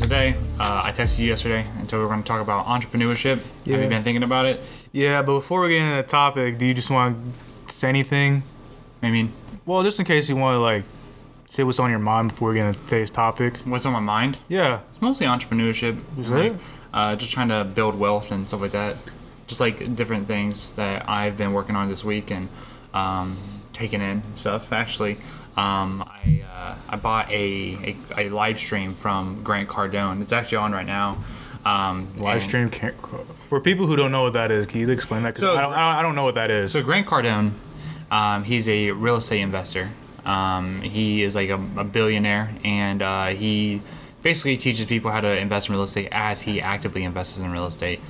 today, I texted you yesterday and told we were going to talk about entrepreneurship. Yeah. Have you been thinking about it? Yeah, but before we get into the topic, do you just want to say anything? I mean, Well, just in case you want to, like, say what's on your mind before we get into today's topic. what's on my mind? Yeah. It's mostly entrepreneurship. Is and, it? just trying to build wealth and stuff like that. Just like different things that I've been working on this week and taking in stuff. Actually, I bought a live stream from Cardone. It's actually on right now. Live stream. For people who don't know what that is, can you explain that? Because I don't know what that is. So Cardone, he's a real estate investor. He is like a billionaire, and he basically teaches people how to invest in real estate as he actively invests in real estate.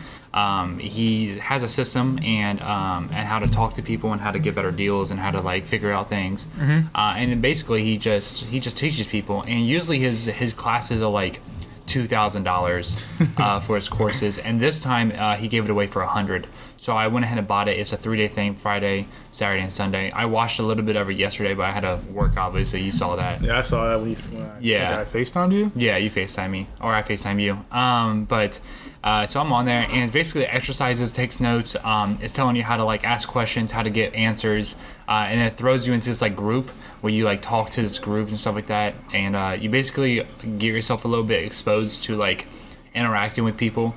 He has a system and how to talk to people and how to get better deals and how to like figure out things. And then basically he just teaches people, and usually his classes are like $2,000 for his courses, and this time he gave it away for $100. So I went ahead and bought it. It's a 3-day thing: Friday, Saturday, and Sunday. I watched a little bit of it yesterday, but I had to work. Obviously, you saw that. Yeah, I saw that when I FaceTimed you. Yeah, you FaceTime me, or I FaceTime you. So I'm on there, and it's basically exercises, takes notes. It's telling you how to like ask questions, how to get answers, and then it throws you into this like group where you like talk to this group and stuff like that, and you basically get yourself a little bit exposed to like interacting with people.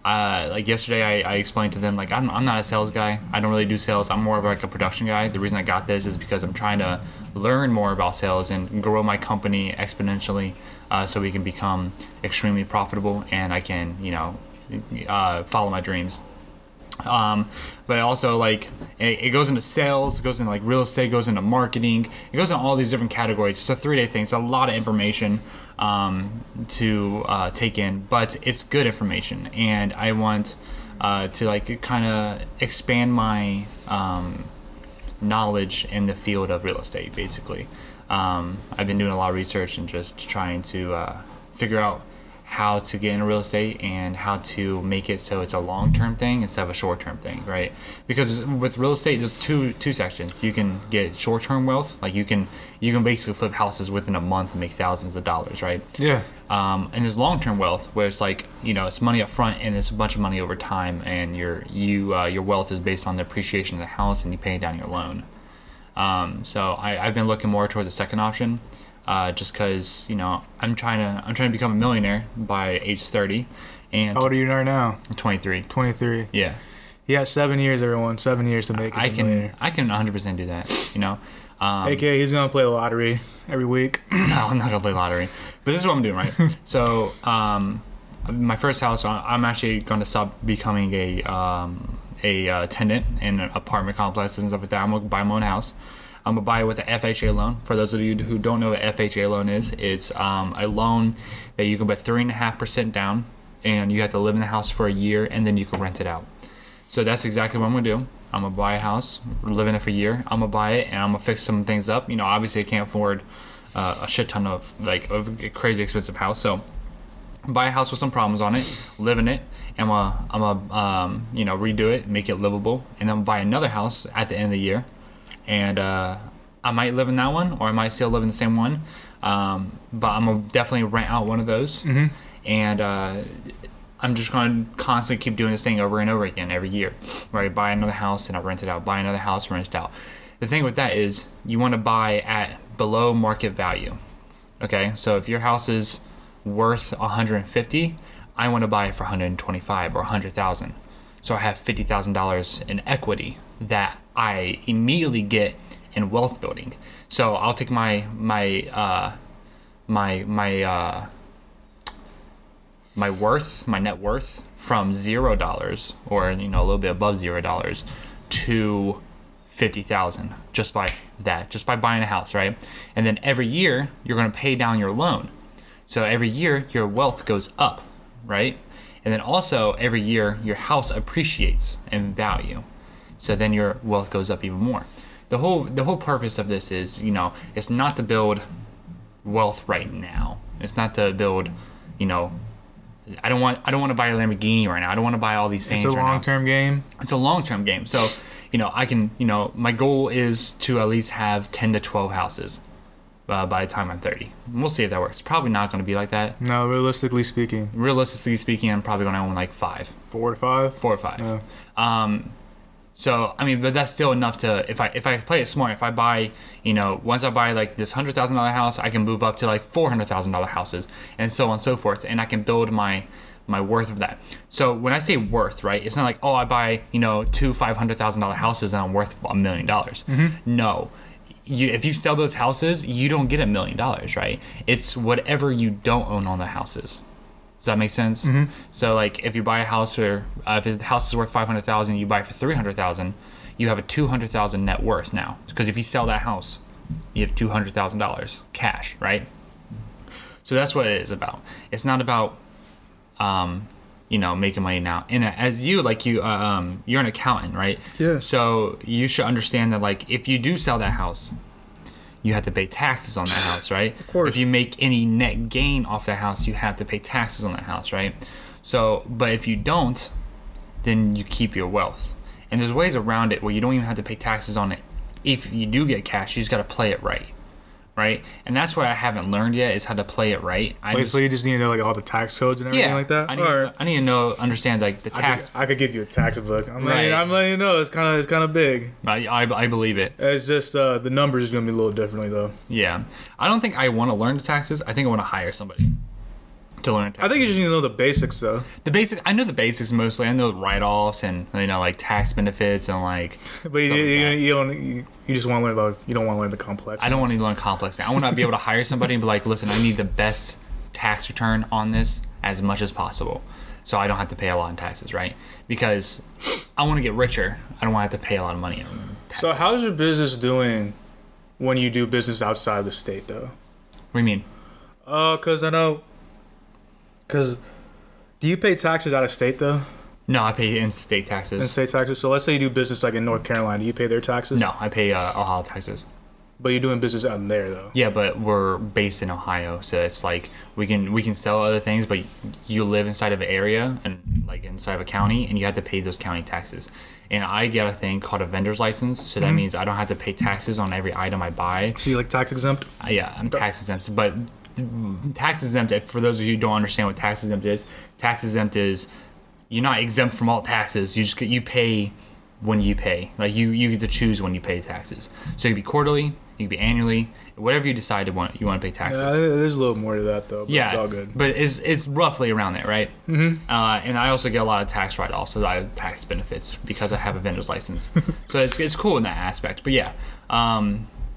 Like yesterday, I explained to them like I'm not a sales guy. I don't really do sales. I'm more of like a production guy. The reason I got this is because I'm trying to learn more about sales and grow my company exponentially, so we can become extremely profitable and I can follow my dreams. But also like it goes into sales, it goes into like real estate, goes into marketing, it goes into all these different categories. It's a 3-day thing. It's a lot of information to take in, but it's good information, and I want to like kind of expand my knowledge in the field of real estate. Basically, I've been doing a lot of research and just trying to figure out how to get into real estate and how to make it so it's a long-term thing instead of a short-term thing, right? Because with real estate, there's two sections. You can get short-term wealth, like you can basically flip houses within a month and make thousands of dollars, right? Yeah. And there's long-term wealth where it's like it's money up front and it's a bunch of money over time, and your wealth is based on the appreciation of the house and you pay down your loan. So I've been looking more towards the second option. Just because I'm trying to become a millionaire by age 30. And how old are you right now? I'm 23. 23. Yeah. Yeah, 7 years, everyone. 7 years to make it. I can 100% do that. AKA, he's gonna play the lottery every week. No, I'm not gonna play lottery. But this is what I'm doing, right? So, my first house, I'm actually going to stop becoming a tenant in apartment complexes and stuff like that. I'm gonna buy my own house. I'm going to buy it with an FHA loan. For those of you who don't know what FHA loan is, it's a loan that you can put 3.5% down, and you have to live in the house for a year, and then you can rent it out. So that's exactly what I'm going to do. I'm going to buy a house, live in it for a year. I'm going to buy it, and I'm going to fix some things up. Obviously I can't afford a shit ton of a crazy expensive house. So buy a house with some problems on it, live in it, and I'm going to redo it, make it livable, and then I'm going to buy another house at the end of the year. And I might live in that one, or I might still live in the same one, but I'm going to definitely rent out one of those. Mm-hmm. And I'm just going to constantly keep doing this thing over and over again every year, where I buy another house and I rent it out, buy another house, rent it out. The thing with that is you want to buy at below market value. Okay, so if your house is worth $150, I want to buy it for $125 or $100,000. So I have $50,000 in equity that I immediately get in wealth building. So I'll take my net worth from $0 or a little bit above $0 to $50,000 just by buying a house, right? And then every year you're going to pay down your loan. So every year your wealth goes up, right? And then also every year your house appreciates in value. So then your wealth goes up even more. The whole purpose of this is, it's not to build wealth right now. It's not to build, I don't want to buy a Lamborghini right now. I don't want to buy all these things. It's a long-term game. It's a long-term game. So, I can, my goal is to at least have 10 to 12 houses. by the time I'm 30. We'll see if that works. Probably not going to be like that. No, realistically speaking. Realistically speaking, I'm probably going to own like 5. 4 to 5? 4 or 5. Yeah. So I mean, but that's still enough to if I play it smart. If I buy, once I buy like this $100,000 house, I can move up to like $400,000 houses, and so on and so forth, and I can build my worth of that. So when I say worth, right, it's not like, oh, I buy 2 $500,000 houses and I'm worth $1 million. No. If you sell those houses, you don't get $1 million, right? It's whatever you don't own on the houses. Does that make sense? So like if you buy a house for if the house is worth $500,000, you buy it for $300,000, you have a $200,000 net worth now. Because if you sell that house, you have $200,000 cash, right? So that's what it is about. It's not about making money now. And as you're an accountant, right? Yeah. So you should understand that like if you do sell that house, you have to pay taxes on that house, right? Of course. If you make any net gain off that house, you have to pay taxes on that house, right? So, but if you don't, then you keep your wealth. And there's ways around it where you don't even have to pay taxes on it. If you do get cash, you just got to play it right. Right, and that's what I haven't learned yet is how to play it right. So you just need to know like all the tax codes and everything like that. I need to understand like the tax. I could give you a tax book. I'm letting you know it's kind of big. I believe it. It's just the numbers is gonna be a little differently though. Yeah, I don't think I want to learn the taxes. I think I want to hire somebody to learn taxes. I think you just need to know the basics though. I know the basics mostly. I know write-offs and like tax benefits and like. But you just want to learn you don't want to learn the complex. I don't want to learn complex. I want to be able to hire somebody and be like, listen, I need the best tax return on this as much as possible, so I don't have to pay a lot in taxes, right? Because I want to get richer. I don't want to have to pay a lot of money on taxes. So how's your business doing when you do business outside of the state though? What do you mean? Because do you pay taxes out of state though? No, I pay in-state taxes. In-state taxes. So let's say you do business like in North Carolina. Do you pay their taxes? No, I pay Ohio taxes. But you're doing business out there though. Yeah, but we're based in Ohio, so it's like we can sell other things, but you live inside of an area and like inside of a county, and you have to pay those county taxes. And I get a thing called a vendor's license, so that means I don't have to pay taxes on every item I buy. So you like tax exempt? Yeah, I'm tax exempt, but tax exempt. For those of you who don't understand what tax exempt is you're not exempt from all taxes. You pay when you pay. Like you get to choose when you pay taxes. So it could be quarterly, it could be annually, whatever you decide you want to pay taxes. Yeah, there's a little more to that though. But yeah, it's all good. But it's roughly around there, right? And I also get a lot of tax write-offs, so I have tax benefits because I have a vendor's license. So it's cool in that aspect. But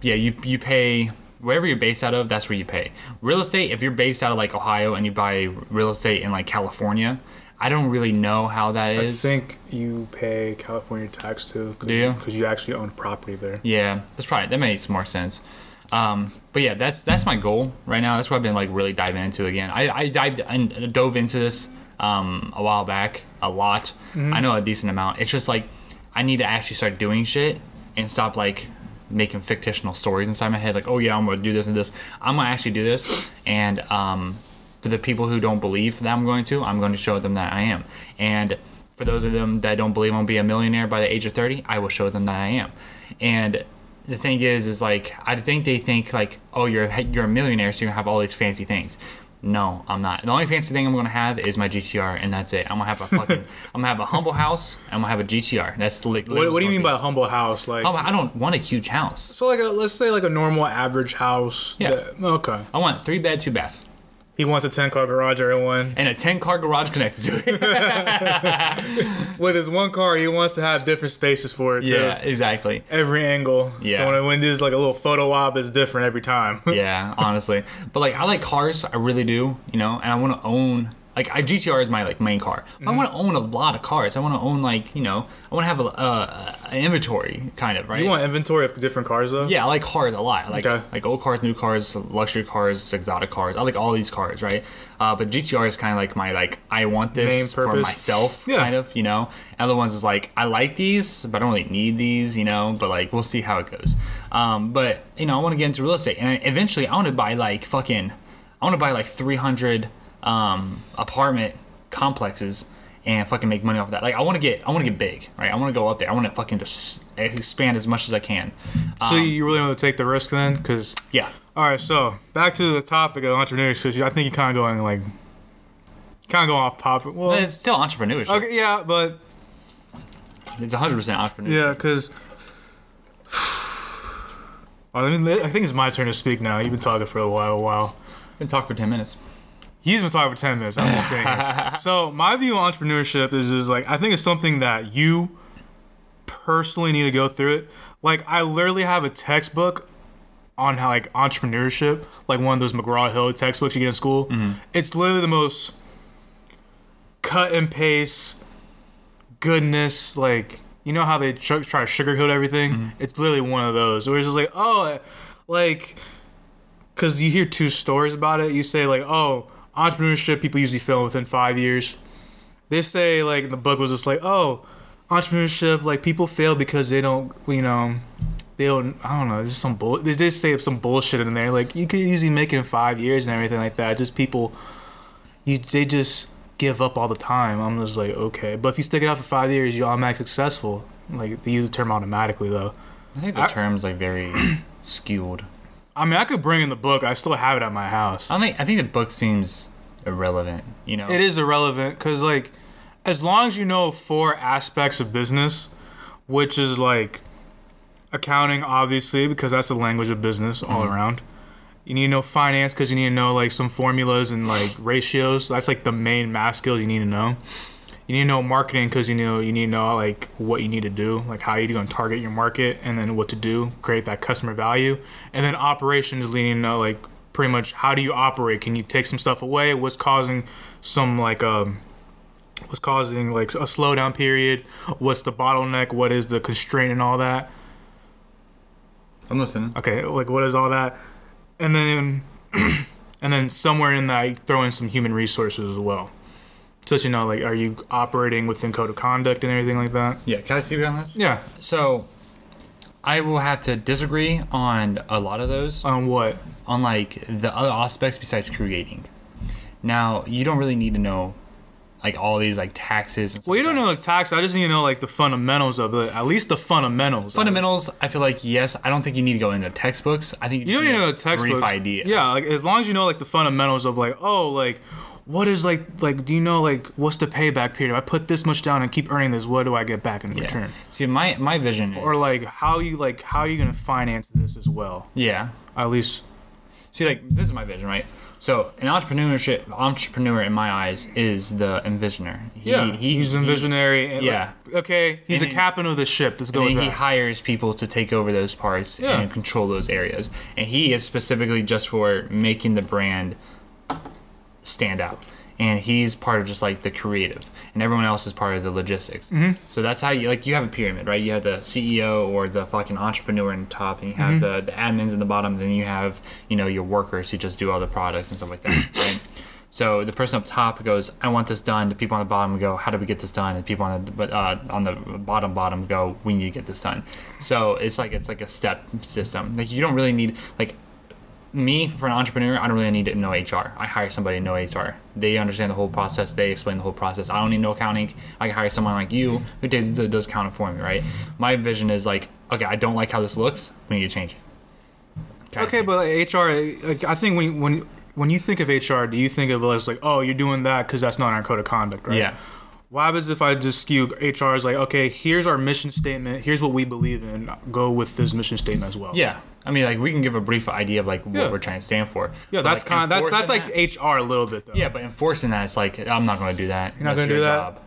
you pay. Wherever you're based out of, that's where you pay. Real estate, if you're based out of like Ohio and you buy real estate in like California, I don't really know how that is. I think you pay California tax too. Do you? Because you actually own property there. Yeah, that makes more sense. But yeah, that's my goal right now. That's what I've been like really diving into again. I dove into this a while back a lot. I know a decent amount. It's just like I need to actually start doing shit and stop like making fictional stories inside my head, like, oh yeah, I'm gonna do this and this. I'm gonna actually do this, and to the people who don't believe that I'm going to show them that I am. And for those of them that don't believe I'm gonna be a millionaire by the age of 30, I will show them that I am. And the thing is like, I think they think like, oh, you're a millionaire, so you're gonna have all these fancy things. No, I'm not. The only fancy thing I'm gonna have is my GTR, and that's it. I'm gonna have a humble house. I'm gonna have a GTR. That's what do you mean by a humble house? Like, I don't want a huge house. So like let's say like a normal average house. Yeah. Okay. I want 3 bed, 2 bath. He wants a 10-car garage, everyone. And a 10-car garage connected to it. With his one car, he wants to have different spaces for it, too. Yeah, exactly. Every angle. Yeah. So when there's like a little photo op, it's different every time. Yeah, honestly. But like, I like cars. I really do, and I want to own... Like, GTR is my like main car. I want to own a lot of cars. I want to own like, I want to have an inventory kind of, right? You want inventory of different cars though? Yeah, I like cars a lot. Like old cars, new cars, luxury cars, exotic cars. I like all these cars, right? But GTR is kind of like my like I want this for myself, kind of, Other ones is like I like these, but I don't really need these, But like we'll see how it goes. But I want to get into real estate, and eventually I want to buy like 300. Apartment complexes and fucking make money off of that. Like I want to get big, right? I want to go up there. I want to fucking just expand as much as I can. So you really want to take the risk then? Cause yeah. All right, so back to the topic of entrepreneurship. I think you're kind of going off topic. Well, But it's still entrepreneurship. okay, yeah, but It's 100% entrepreneurship. yeah, because I think it's my turn to speak now. You've been talking for a while. Been talking for 10 minutes. He's been talking for 10 minutes. I'm just saying. So my view on entrepreneurship is like I think it's something that you personally need to go through it. Like I literally have a textbook on how like entrepreneurship, like one of those McGraw-Hill textbooks you get in school. Mm-hmm. It's literally the most cut and paste goodness. Like you know how they try to sugarcoat everything. Mm-hmm. It's literally one of those. Where it's just like like because you hear two stories about it. You say like entrepreneurship people usually fail within 5 years. They say like the book was just like entrepreneurship like people fail because they don't they don't I don't know there's some they just say some bullshit in there like you could easily make it in 5 years and everything like that. Just people they just give up all the time. I'm just like okay, but if you stick it out for 5 years you're automatically successful. Like they use the term automatically though. I think the term's like very skewed. I mean I could bring in the book. I still have it at my house. I think the book seems irrelevant, It is irrelevant because like as long as you know 4 aspects of business, which is like accounting obviously because that's the language of business all around. You need to know finance because you need to know like some formulas and like ratios. That's like the main math skills you need to know. You need to know marketing because you need to know like what you need to do, like how you're going to target your market and then what to do, create that customer value. And then operations, you need to know like pretty much how do you operate? Can you take some stuff away? What's causing some like a slowdown period? What's the bottleneck? What is the constraint and all that? I'm listening. Okay, like what is all that? And then and then somewhere in that you throw in some human resources as well. So that like are you operating within code of conduct and everything like that? Yeah, can I see you on this? Yeah. So I will have to disagree on a lot of those. On what? On like the other aspects besides creating. Now, you don't really need to know like all these like taxes and stuff. Well, you don't know the tax. I just need to know like the fundamentals of it. At least the fundamentals. Fundamentals, I feel like yes. I don't think you need to go into textbooks. I think you don't need to know the textbooks. Brief idea. Yeah, like as long as you know like the fundamentals of like what is like do you know like what's the payback period? If I put this much down and keep earning this, what do I get back in return? See, my vision is, or like how are you gonna finance this as well? Yeah. At least. See, like this is my vision, right? So an entrepreneur in my eyes is the envisioner. He's a visionary. And yeah. Okay. He's a captain of the ship. Let's go with that. He hires people to take over those parts and control those areas. And he is specifically just for making the brand stand out. And he's part of just like the creative, and everyone else is part of the logistics. Mm-hmm. So that's how you have a pyramid, right? You have the CEO or the fucking entrepreneur in the top, and you have the admins in the bottom. And then you have your workers who just do all the products and stuff like that, right? So the person up top goes, "I want this done." The people on the bottom go, "How do we get this done?" And the people on the bottom go, "We need to get this done." So it's like a step system. Like you don't really need like. Me, for an entrepreneur, I don't really need to know HR. I hire somebody to know HR. They understand the whole process. They explain the whole process. I don't need to know accounting. I can hire someone like you who does accounting for me, right? My vision is like, okay, I don't like how this looks. We need to change it. Okay, but like HR, like, I think when you think of HR, do you think of it as like, oh, you're doing that because that's not our code of conduct, right? Yeah. What happens if I just skew HR as like, okay, here's our mission statement. Here's what we believe in. Go with this mission statement as well. Yeah. I mean, like we can give a brief idea of like what we're trying to stand for. Yeah, that's kind of that's like HR a little bit though. Yeah, but enforcing that, it's like I'm not going to do that. You're not going to do that. Job.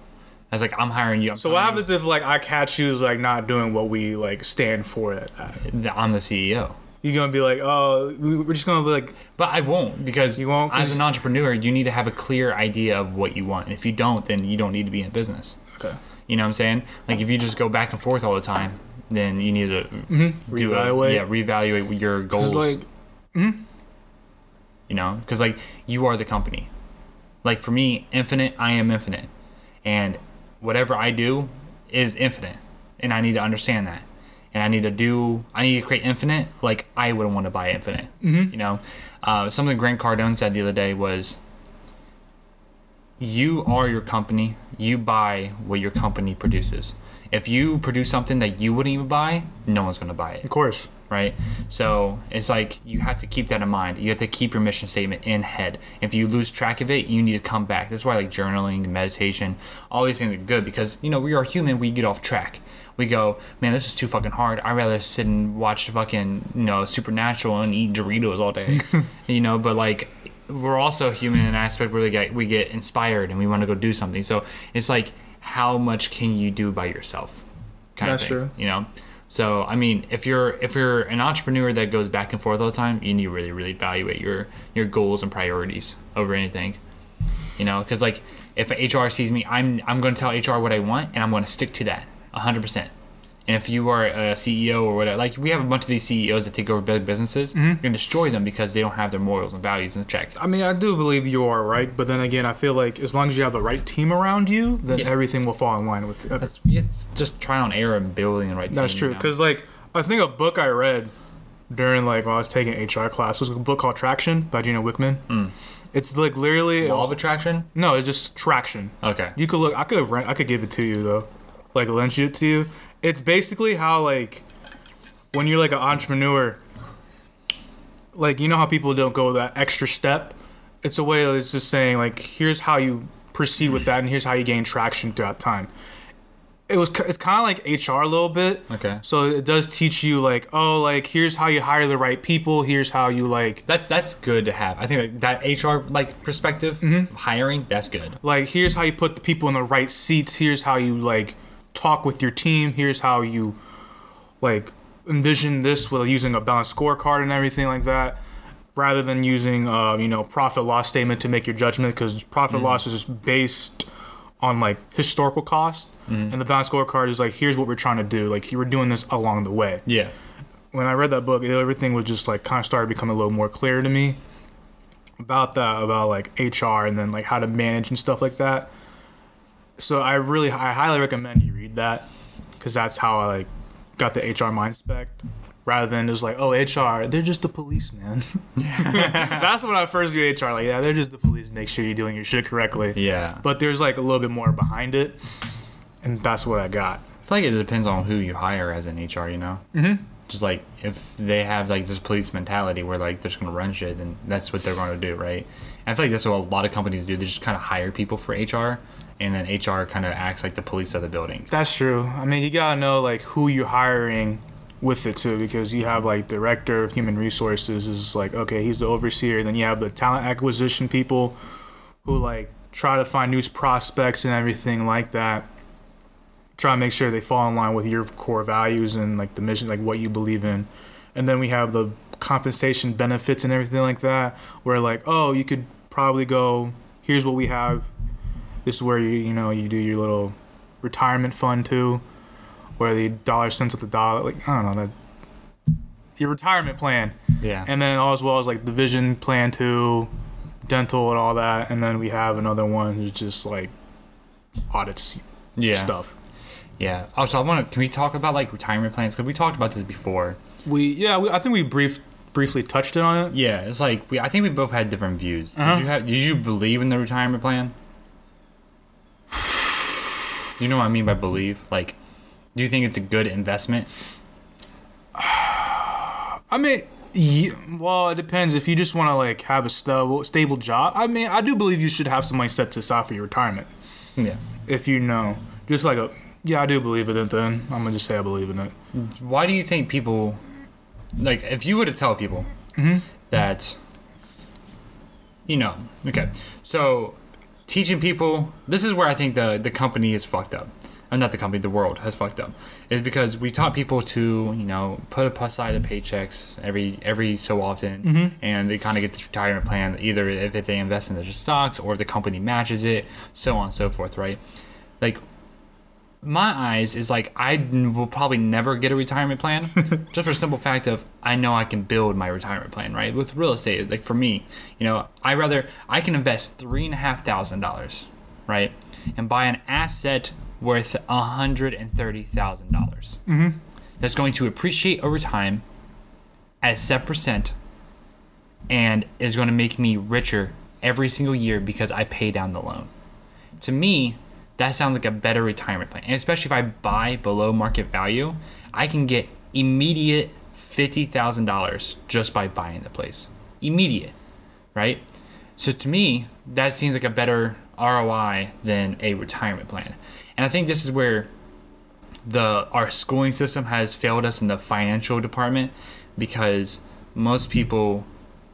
I was like, I'm hiring you. So what happens if like I catch you as like not doing what we like stand for? I'm the CEO. You're gonna be like, oh, we're just gonna be like, but I won't because you won't. As an entrepreneur, you need to have a clear idea of what you want. And if you don't, then you don't need to be in business. Okay. You know what I'm saying? Like if you just go back and forth all the time, then you need to reevaluate your goals. Like, because like you are the company. Like for me, infinite, I am infinite, and whatever I do is infinite, and I need to understand that. And I need to create infinite like I would want to buy infinite. Mm-hmm. Something Grant Cardone said the other day was, you are your company. You buy what your company produces. If you produce something that you wouldn't even buy, no one's going to buy it. Of course. right? So it's like you have to keep that in mind. You have to keep your mission statement in head. If you lose track of it, you need to come back. That's why like journaling, meditation, all these things are good, because you know we are human. We get off track. We go, man, this is too fucking hard. I'd rather sit and watch fucking, you know, Supernatural and eat Doritos all day, you know. But like, we're also human in an aspect where we get inspired and we want to go do something. So it's like, how much can you do by yourself? That's true. You know. So I mean, if you're an entrepreneur that goes back and forth all the time, you need to really evaluate your goals and priorities over anything. You know, because like if HR sees me, I'm going to tell HR what I want, and I'm going to stick to that 100%. And if you are a CEO or whatever, like we have a bunch of these CEOs that take over big businesses, you're gonna destroy them because they don't have their morals and values in check. I mean, I do believe you are right, but then again, I feel like as long as you have the right team around you, then everything will fall in line with it. It's just trial and error and building the right team. That's true, because like I think a book I read during like when I was taking an HR class was a book called Traction by Gino Wickman. It's like literally Law of Attraction. No, it's just Traction. Okay. You could look. I could give it to you though, like lend it to you. It's basically how, like, when you're, like, an entrepreneur, like, you know how people don't go that extra step? It's a way of it's just saying, like, here's how you proceed with that, and here's how you gain traction throughout time. It's kind of like HR a little bit. Okay. So it does teach you, like, oh, like, here's how you hire the right people. Here's how you, like... That's good to have. I think like, that HR, like, perspective, hiring, that's good. Like, here's how you put the people in the right seats. Here's how you, like... talk with your team. Here's how you like envision this with using a balanced scorecard and everything like that, rather than using you know, profit loss statement to make your judgment, because profit loss is based on like historical cost, and the balanced scorecard is like, here's what we're trying to do, like you were doing this along the way. Yeah. When I read that book, everything was just like kind of started becoming a little more clear to me about that, about like HR and then like how to manage and stuff like that. So I highly recommend you read that, because that's how I like got the HR Mind Spec, rather than just like, oh, HR, they're just the police, man. That's when I first view HR, like, yeah, they're just the police. Make sure you're doing your shit correctly. Yeah. But there's like a little bit more behind it, and that's what I got. I feel like it depends on who you hire as an HR, you know? Just like if they have like this police mentality where like they're just gonna run shit, then that's what they're gonna do, right? And I feel like that's what a lot of companies do. They just kind of hire people for HR, and then HR kind of acts like the police of the building. That's true. I mean, you gotta know like who you're hiring with it too, because you have like director of human resources is like, okay, he's the overseer. Then you have the talent acquisition people who like try to find new prospects and everything like that. Try to make sure they fall in line with your core values and like the mission, like what you believe in. And then we have the compensation benefits and everything like that, where like, oh, you could probably go, here's what we have. This is where you do your little retirement fund too, where the dollar cents at the dollar, like, I don't know, that your retirement plan. Yeah. And then as well as like the vision plan too, dental and all that. And then we have another one who's just like audits stuff. Yeah. Also, can we talk about like retirement plans? Because we talked about this before. I think we briefly touched on it. Yeah, it's like I think we both had different views. Did you believe in the retirement plan? You know what I mean by believe? Like, do you think it's a good investment? I mean, well, it depends. If you just want to like have a stable job, I mean, I do believe you should have some money set aside for your retirement. Yeah. If you know, just like I do believe in it. Then I'm gonna just say I believe in it. Why do you think people, like, if you were to tell people that, you know, okay, so teaching people, this is where I think the company is fucked up. Or not the company, the world has fucked up. Is because we taught people to, you know, put aside the paychecks every so often, and they kind of get this retirement plan, either if they invest in their stocks or if the company matches it, so on and so forth, right? Like, my eyes is like, I will probably never get a retirement plan, just for the simple fact of I know I can build my retirement plan, right? With real estate, like for me, you know, I can invest $3,500, right, and buy an asset worth $130,000. That's going to appreciate over time at 7%, and is going to make me richer every single year because I pay down the loan. To me, that sounds like a better retirement plan. And especially if I buy below market value, I can get immediate $50,000 just by buying the place. Immediate, right? So to me, that seems like a better ROI than a retirement plan. And I think this is where our schooling system has failed us in the financial department, because most people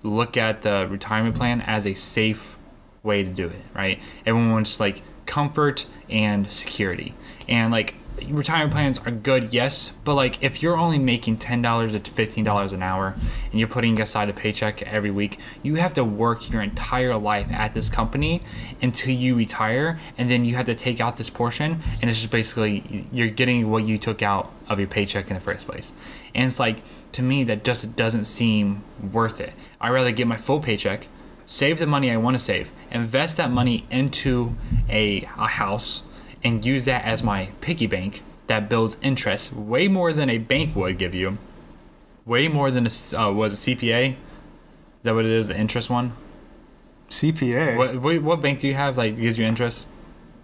look at the retirement plan as a safe way to do it, right? Everyone wants like comfort and security. And like retirement plans are good, yes, but like if you're only making $10 to $15 an hour and you're putting aside a paycheck every week, you have to work your entire life at this company until you retire, and then you have to take out this portion, and it's just basically you're getting what you took out of your paycheck in the first place. And it's like, to me, that just doesn't seem worth it. I'd rather get my full paycheck, save the money I want to save, invest that money into a house, and use that as my piggy bank that builds interest way more than a bank would give you. Way more than a CPA? Is that what it is, the interest one? CPA? What bank do you have that gives you interest?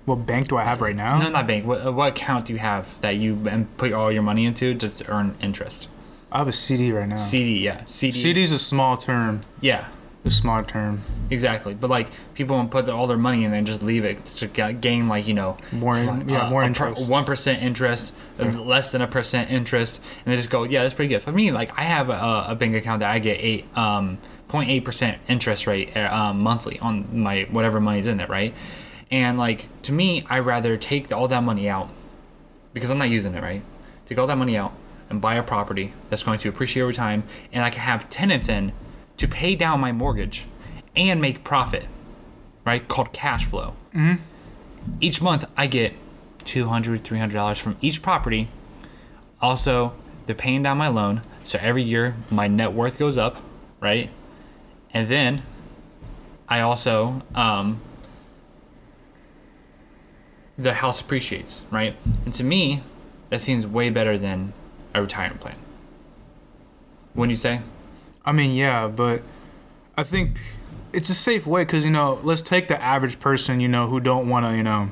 What bank do I have right now? No, not bank. What account do you have that you put all your money into just to earn interest? I have a CD right now. CD, yeah. CD's a small term. Yeah. A small term. Exactly. But like people won't put all their money in there and just leave it to gain like, more interest. 1% interest, less than 1% interest, and they just go, yeah, that's pretty good. For me, like I have a bank account that I get 0.8% interest rate monthly on my whatever money's in there, right? And like to me, I rather take all that money out because I'm not using it, right? Take all that money out and buy a property that's going to appreciate over time, and I can have tenants in to pay down my mortgage and make profit, right? Called cash flow. Mm-hmm. Each month I get $200, $300 from each property. Also, they're paying down my loan, so every year my net worth goes up, right? And then I also the house appreciates, right? And to me, that seems way better than a retirement plan. Wouldn't you say? I mean, yeah, but I think it's a safe way because, let's take the average person, who don't want to,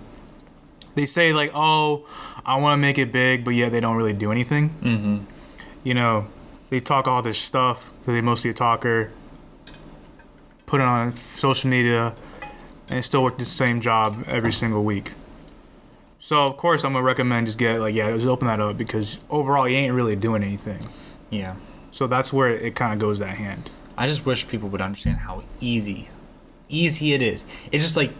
they say like, oh, I want to make it big, but yeah, they don't really do anything. Mm-hmm. They talk all this stuff because they're mostly a talker, put it on social media, and they still work the same job every single week. So, of course, I'm going to recommend just just open that up because overall, you ain't really doing anything. Yeah. So that's where it kind of goes that hand. I just wish people would understand how easy it is. It's just like,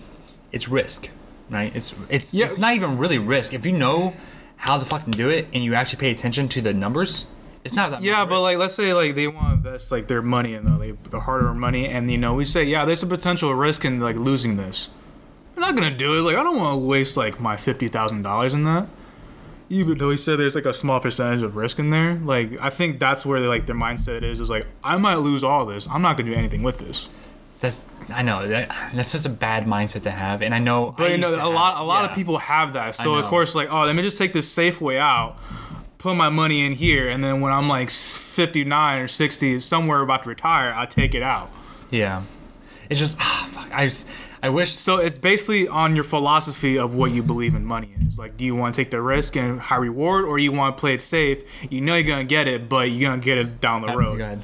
it's risk, right? It's not even really risk. If you know how to fucking do it and you actually pay attention to the numbers, it's not that much but risk. like, let's say like they want to invest like their money in the hard-earned money, and we say, yeah, there's a potential risk in like losing this. They're not gonna do it. Like, I don't want to waste like my $50,000 in that. Even though he said there's like a small percentage of risk in there, like I think that's where their mindset is like, I might lose all this. I'm not gonna do anything with this. I know that's just a bad mindset to have, and I know. But a lot of people have that. So of course, like, oh, let me just take this safe way out, put my money in here, and then when I'm like 59 or 60, somewhere about to retire, I take it out. Yeah, it's just fuck. I wish. So it's basically on your philosophy of what you believe in money is. Like, do you want to take the risk and high reward, or you want to play it safe? You're gonna get it, but you're gonna get it down the road. Go ahead.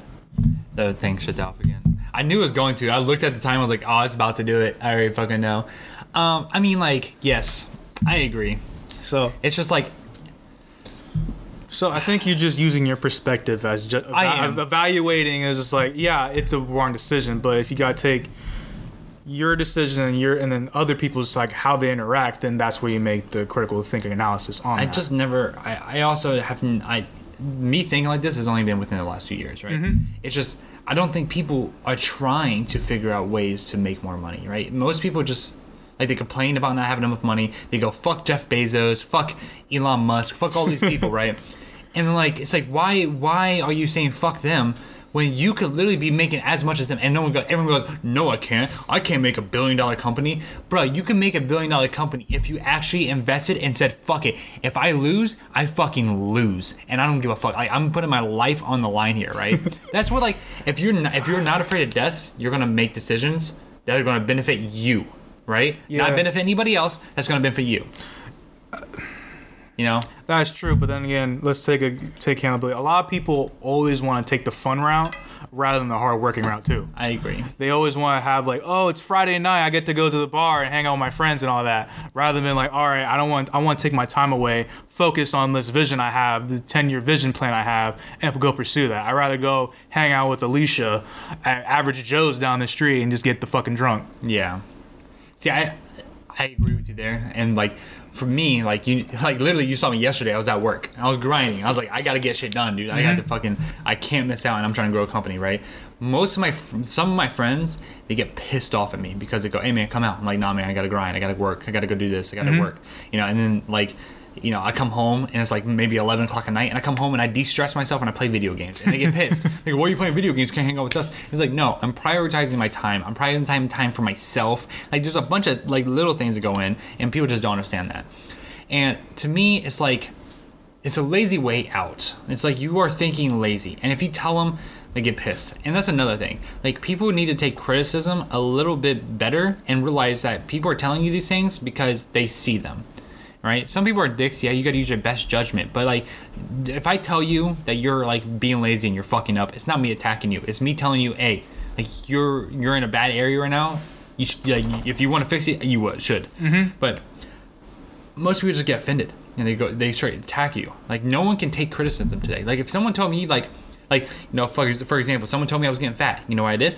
The thing shut off again. I knew it was going to. I looked at the time. I was like, oh, it's about to do it. I already fucking know. I mean, like, yes, I agree. So it's just like. So I think you're just using your perspective as just evaluating as just like, yeah, it's a wrong decision, but if you gotta take your decision and then other people's like how they interact, then that's where you make the critical thinking analysis on that. Just never. I also haven't. Me thinking like this has only been within the last 2 years, right? Mm-hmm. It's just I don't think people are trying to figure out ways to make more money, right? Most people just like they complain about not having enough money. They go fuck Jeff Bezos, fuck Elon Musk, fuck all these people, right? And then like it's like why are you saying fuck them when you could literally be making as much as them? And everyone goes, no, I can't make $1 billion company. Bro, you can make $1 billion company if you actually invested and said, fuck it. If I lose, I fucking lose. And I don't give a fuck. I'm putting my life on the line here, right? That's what, like, if you're not afraid of death, you're going to make decisions that are going to benefit you, right? Yeah. Not benefit anybody else. That's going to benefit you. You know? That's true, but then again, let's take accountability. A lot of people always want to take the fun route rather than the hard working route too. I agree. They always want to have like, oh, it's Friday night, I get to go to the bar and hang out with my friends and all that, rather than like, all right, I want to take my time away, focus on this vision I have, the 10-year vision plan I have, and go pursue that. I'd rather go hang out with Alicia at Average Joe's down the street and just get the fucking drunk. Yeah. See, I agree with you there, and like for me, like literally, you saw me yesterday. I was at work. I was grinding. I was like, I gotta get shit done, dude. I got to I can't miss out, and I'm trying to grow a company, right? Some of my friends, they get pissed off at me because they go, hey man, come out. I'm like, nah man, I gotta grind. I gotta work. I gotta go do this. I gotta work. You know, and then like, you know, I come home and it's like maybe 11 o'clock at night, and I come home and I de-stress myself and I play video games, and they get pissed. They go, why are you playing video games? Can't hang out with us. It's like, no, I'm prioritizing my time. I'm prioritizing time for myself. Like there's a bunch of like little things that go in, and people just don't understand that. And to me, it's like, it's a lazy way out. It's like you are thinking lazy, and if you tell them, they get pissed. And that's another thing. Like people need to take criticism a little bit better and realize that people are telling you these things because they see them. Right? Some people are dicks. Yeah, you gotta use your best judgment. But like, if I tell you that you're like being lazy and you're fucking up, it's not me attacking you. It's me telling you, hey, like you're in a bad area right now. You should, like, if you want to fix it, you should. But most people just get offended and they straight attack you. Like no one can take criticism today. Like if someone told me like you know, for example, someone told me I was getting fat. You know what I did?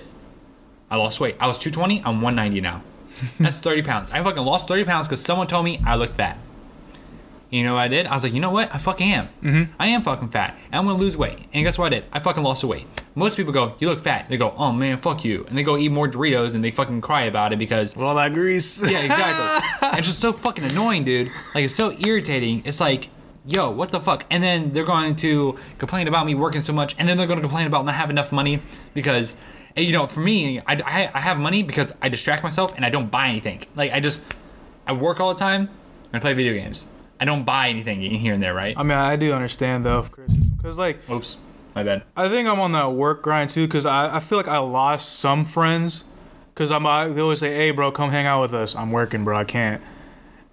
I lost weight. I was 220. I'm 190 now. That's 30 pounds. I fucking lost 30 pounds because someone told me I look fat. You know what I did? I was like, you know what? I fucking am. I am fucking fat. And I'm going to lose weight. And guess what I did? I fucking lost the weight. Most people go, you look fat. They go, oh man, fuck you. And they go eat more Doritos and they fucking cry about it because... With all that grease. Yeah, exactly. And it's just so fucking annoying, dude. Like, it's so irritating. It's like, yo, what the fuck? And then they're going to complain about me working so much. And then they're going to complain about not having enough money because... And, you know, for me, I have money because I distract myself and I don't buy anything. Like, I work all the time and I play video games. I don't buy anything here and there, right? I mean, I do understand, though, criticism. Because, like... Oops. My bad. I think I'm on that work grind, too, because I feel like I lost some friends. Because they always say, hey, bro, come hang out with us. I'm working, bro. I can't.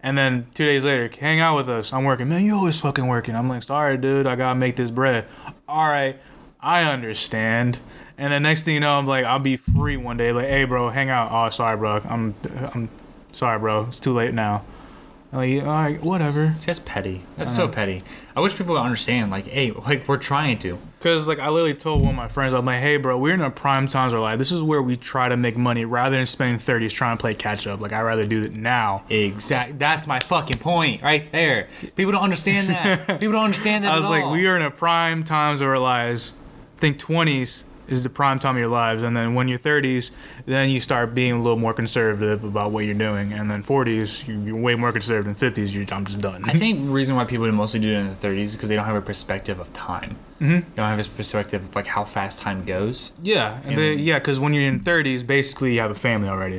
And then 2 days later, hang out with us. I'm working. Man, you always fucking working. I'm like, sorry, dude. I got to make this bread. All right. I understand. And then next thing you know, I'm like, I'll be free one day. Like, hey, bro, hang out. Oh, sorry, bro. I'm sorry, bro. It's too late now. Like, all right, whatever. See, that's petty. That's so petty. I wish people would understand, like, hey, like, we're trying to. Because, like, I literally told one of my friends, I'm like, hey, bro, we're in a prime times of our life. This is where we try to make money rather than spending 30s trying to play catch-up. Like, I'd rather do it now. That's my fucking point right there. People don't understand that. People don't understand that I was at like, all. we are in a prime times of our lives. I think 20s is the prime time of your lives, and then when you're 30s, then you start being a little more conservative about what you're doing, and then 40s, you're way more conservative than 50s, I'm just done. I think the reason why people mostly do it in the 30s is because they don't have a perspective of time. They don't have a perspective of like how fast time goes. Yeah, because when you're in 30s, basically you have a family already.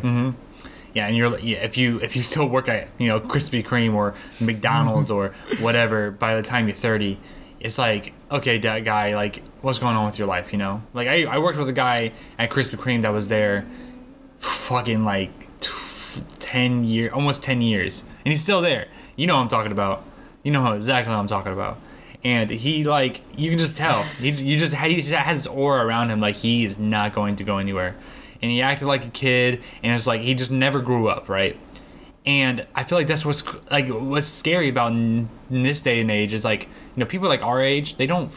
Yeah, and if you still work at, you know, Krispy Kreme or McDonald's or whatever, by the time you're 30, it's like, okay, that guy, like, what's going on with your life, you know? Like, I worked with a guy at Krispy Kreme that was there for fucking, like, 10 years, almost 10 years. And he's still there. You know what I'm talking about. You know exactly what I'm talking about. And he, like, you can just tell. He just has this aura around him, like, he is not going to go anywhere. And he acted like a kid, and it's like, he just never grew up, right? And I feel like that's what's scary about in this day and age is, like, you know, people like our age, they don't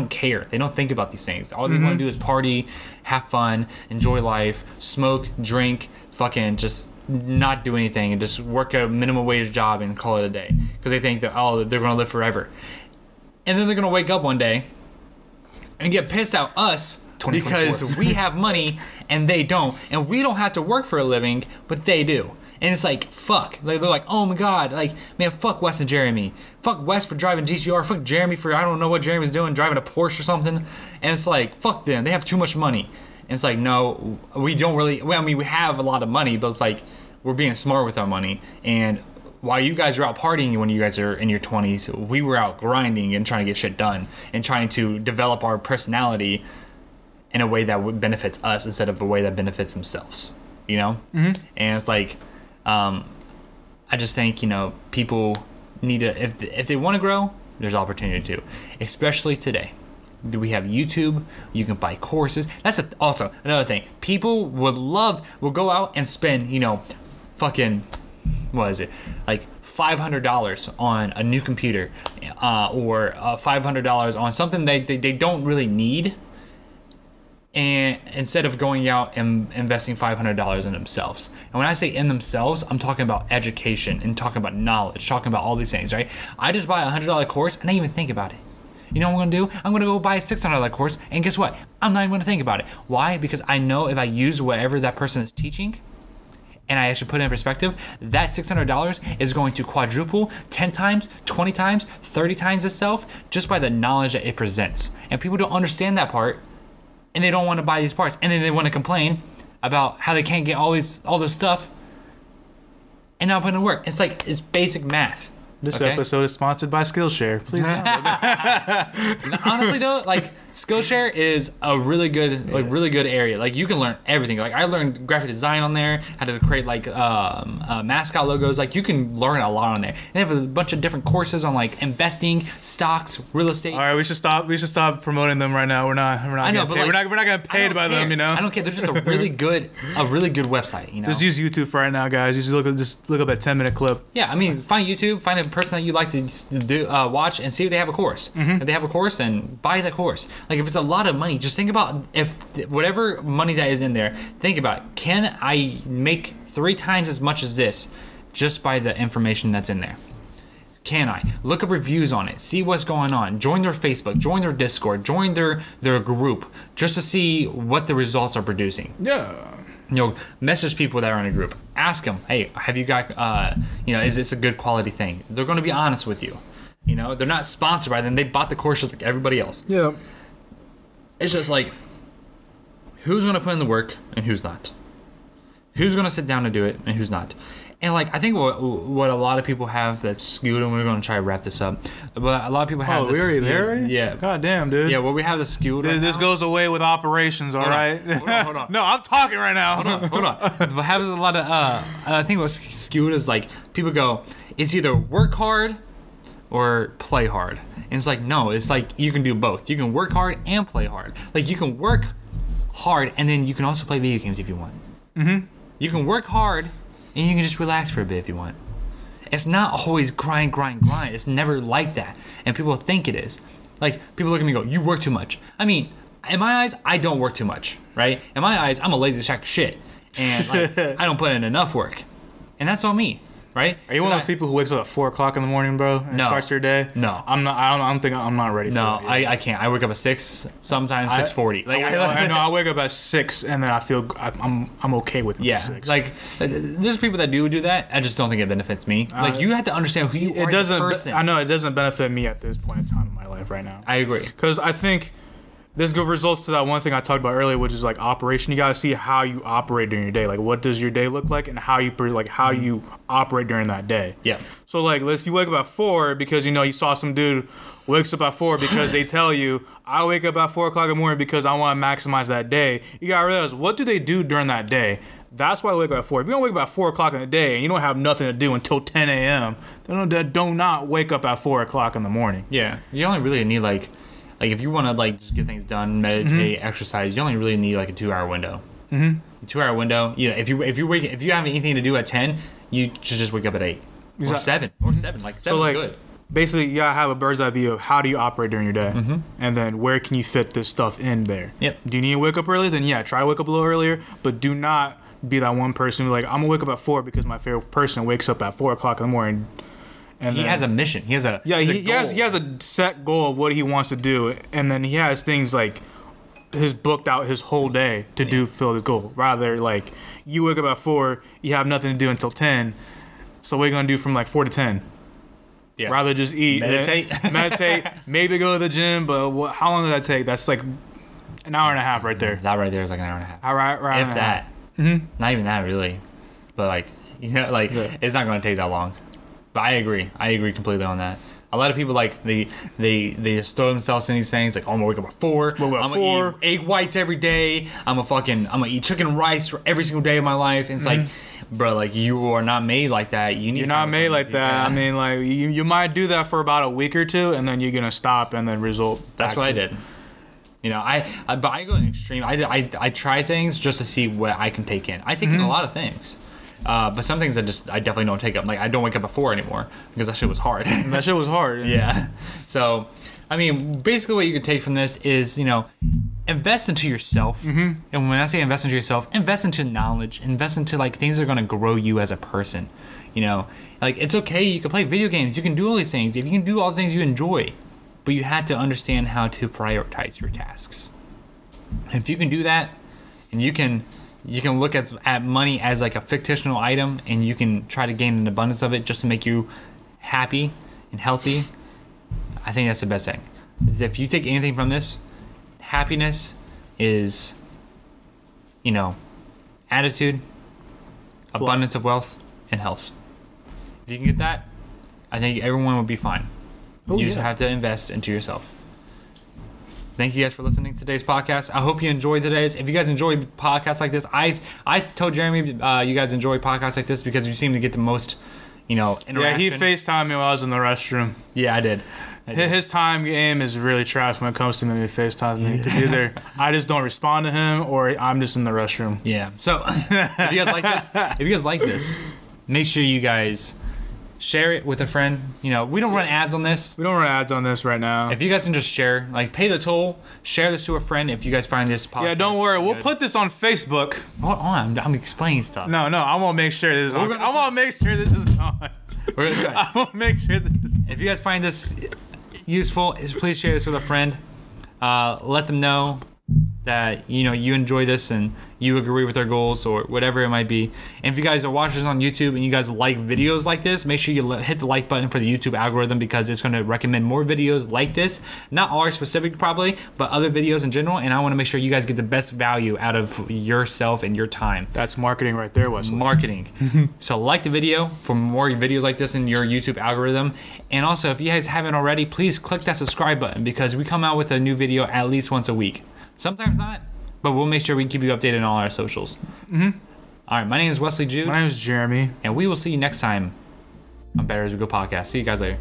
care. They don't think about these things. All they want to do is party, have fun, enjoy life, smoke, drink, fucking just not do anything and just work a minimum wage job and call it a day. Because they think that, oh, they're going to live forever. And then they're going to wake up one day and get pissed at us because we have money and they don't. And we don't have to work for a living, but they do. And it's like, fuck. Like, they're like, oh my god. Like, man, fuck Wes and Jeremy. Fuck Wes for driving GTR. Fuck Jeremy for, I don't know what Jeremy's doing, driving a Porsche or something. And it's like, fuck them. They have too much money. And it's like, no, we don't really. Well, I mean, we have a lot of money, but it's like, we're being smart with our money. And while you guys are out partying when you guys are in your 20s, we were out grinding and trying to get shit done and trying to develop our personality in a way that benefits us instead of a way that benefits themselves. You know? And it's like, I just think, you know, people need to, if they want to grow, there's opportunity to, especially today. Do we have YouTube? You can buy courses. That's also another thing. People will go out and spend, fucking, what is it? Like $500 on a new computer, or $500 on something they don't really need. And instead of going out and investing $500 in themselves. And when I say in themselves, I'm talking about education and talking about knowledge, talking about all these things, right? I just buy a $100 course and I even think about it. You know what I'm gonna do? I'm gonna go buy a $600 course, and guess what? I'm not even gonna think about it. Why? Because I know if I use whatever that person is teaching, and I actually put it in perspective, that $600 is going to quadruple 10 times, 20 times, 30 times itself just by the knowledge that it presents. And people don't understand that part, and they don't want to buy these parts, and then they want to complain about how they can't get all this stuff and not put it to work. It's like, it's basic math. This episode is sponsored by Skillshare. Please. Honestly though, like Skillshare is a really good area. Like you can learn everything. Like I learned graphic design on there, how to create like mascot logos. Like you can learn a lot on there. They have a bunch of different courses on like investing, stocks, real estate. All right, we should stop promoting them right now. We're not getting paid. Like, we're not getting paid by them, I don't care. They're just a really good website. Just use YouTube for right now, guys. Just look up a 10-minute clip. Yeah, I mean, find YouTube, find a person that you like to do, watch, and see if they have a course. If they have a course, then buy the course. Like if it's a lot of money, just think about if whatever money that is in there. Think about it. Can I make 3 times as much as this just by the information that's in there? Can I look up reviews on it, see what's going on, join their Facebook, join their Discord, join their group, just to see what the results are producing? Yeah. Message people that are in a group. Ask them, hey, have you got, is this a good quality thing? They're going to be honest with you. They're not sponsored by them. They bought the course just like everybody else. Yeah. It's just like, who's going to put in the work and who's not? Who's going to sit down to do it and who's not? And like I think what a lot of people have that's skewed, and we're going to try to wrap this up. But a lot of people have. Oh, we're already there already? Yeah. God damn, dude. Yeah. Well, we have the skewed. This goes away with operations, all right? Hold on. No, I'm talking right now. Hold on. But having a lot of I think what's skewed is like people go, it's either work hard or play hard. And it's like no, it's like you can do both. You can work hard and play hard. Like you can work hard and then you can also play video games if you want. Mm-hmm. You can work hard. And you can just relax for a bit if you want. It's not always grind. It's never like that. And people think it is. Like, people look at me and go, you work too much. I mean, in my eyes, I don't work too much, right? In my eyes, I'm a lazy sack of shit. And like, I don't put in enough work. And that's on me, right? Are you one of those people who wakes up at 4 o'clock in the morning, bro, and starts your day? No. I'm not. I don't think I'm not ready for no, it. No, I can't. I wake up at 6, sometimes 6:40. Like I wake up at 6 and then I feel I'm okay with it. Yeah. At 6. Like there's people that do that. I just don't think it benefits me. Like you have to understand who you are as a person. I know it doesn't benefit me at this point in time in my life right now. I agree. Because I think this good results to that one thing I talked about earlier, which is like operation. You gotta see how you operate during your day. Like, what does your day look like, and how you operate during that day. Yeah. So like, if you wake up at 4 because you saw some dude wakes up at 4 because they tell you I wake up at 4 o'clock in the morning because I want to maximize that day. You gotta realize what do they do during that day. That's why I wake up at 4. If you don't wake up at 4 o'clock in the day and you don't have nothing to do until 10 a.m., then do not wake up at 4 o'clock in the morning. Yeah. You only really need like if you want to like just get things done, meditate, exercise, you only really need like a 2-hour window. Mm-hmm. A 2-hour window. Yeah. If you have anything to do at 10, you should just wake up at 8 or 7 or 7. Like 7 is good. Basically, you gotta have a bird's eye view of how do you operate during your day, and then where can you fit this stuff in there. Yep. Do you need to wake up early? Then yeah, try to wake up a little earlier, but do not be that one person who's like, I'm gonna wake up at 4 because my favorite person wakes up at 4 o'clock in the morning. And he has a mission. He has a he has a set goal of what he wants to do, and then he has things like his booked out his whole day to do fill his goal. Rather, like you wake up at 4, you have nothing to do until 10. So what are you gonna do from like 4 to 10? Yeah. Rather just eat, meditate, maybe go to the gym. But how long did that take? That's like an hour and a half right there. That right there is like an hour and a half. All right, if that. Not even that really, but like it's not gonna take that long. But I agree completely on that. A lot of people like they just throw themselves in these things like, oh, I'm gonna wake up at 4. I'm gonna eat egg whites every day. I'm gonna eat chicken and rice for every single day of my life. And it's like bro, like you are not made like that. You're not made like that. I mean, like you might do that for about a week or two, and then you're gonna stop and then result. That's what I did. You know, but I go to an extreme. I try things just to see what I can take in. I take in a lot of things. But some things I definitely don't take up. Like I don't wake up at 4 anymore because that shit was hard. That shit was hard. Yeah. So, I mean, basically what you could take from this is, you know, invest into yourself. And when I say invest into yourself, invest into knowledge, invest into like things that are going to grow you as a person. You know, like it's okay. You can play video games. You can do all these things. If you can do all the things you enjoy, but you have to understand how to prioritize your tasks. And if you can do that, and you can look at money as like a fictional item, and you can try to gain an abundance of it just to make you happy and healthy. I think that's the best thing. Is if you take anything from this, happiness is, you know, attitude, abundance of wealth, and health. If you can get that, I think everyone will be fine. You just have to invest into yourself. Thank you guys for listening to today's podcast. I hope you enjoyed today's. If you guys enjoy podcasts like this, I told Jeremy you guys enjoy podcasts like this because you seem to get the most, you know, interaction. Yeah, he FaceTimed me while I was in the restroom. Yeah, I did. His time game is really trash when it comes to me FaceTime me. Because either I just don't respond to him or I'm just in the restroom. Yeah. So if you guys like this, make sure you guys share it with a friend. You know, we don't run ads on this. We don't run ads on this right now. If you guys can just share, like pay the toll, share this to a friend if you guys find this podcast. Yeah, don't worry. We'll put this on Facebook. Hold on, I'm explaining stuff. No, I want to make sure this is on. I want to make sure this is on. I want to make sure this. If you guys find this useful, please share this with a friend. Let them know that, you know, you enjoy this and you agree with their goals or whatever it might be. And if you guys are watching this on YouTube and you guys like videos like this, make sure you hit the like button for the YouTube algorithm because it's going to recommend more videos like this. Not ours specific probably, but other videos in general. And I want to make sure you guys get the best value out of yourself and your time. That's marketing right there, Wesley. Marketing. So like the video for more videos like this in your YouTube algorithm. And also, if you guys haven't already, please click that subscribe button because we come out with a new video at least once a week. Sometimes not, but we'll make sure we keep you updated on all our socials. All right, my name is Wesley Jude. My name is Jeremy. And we will see you next time on Better As We Go podcast. See you guys later.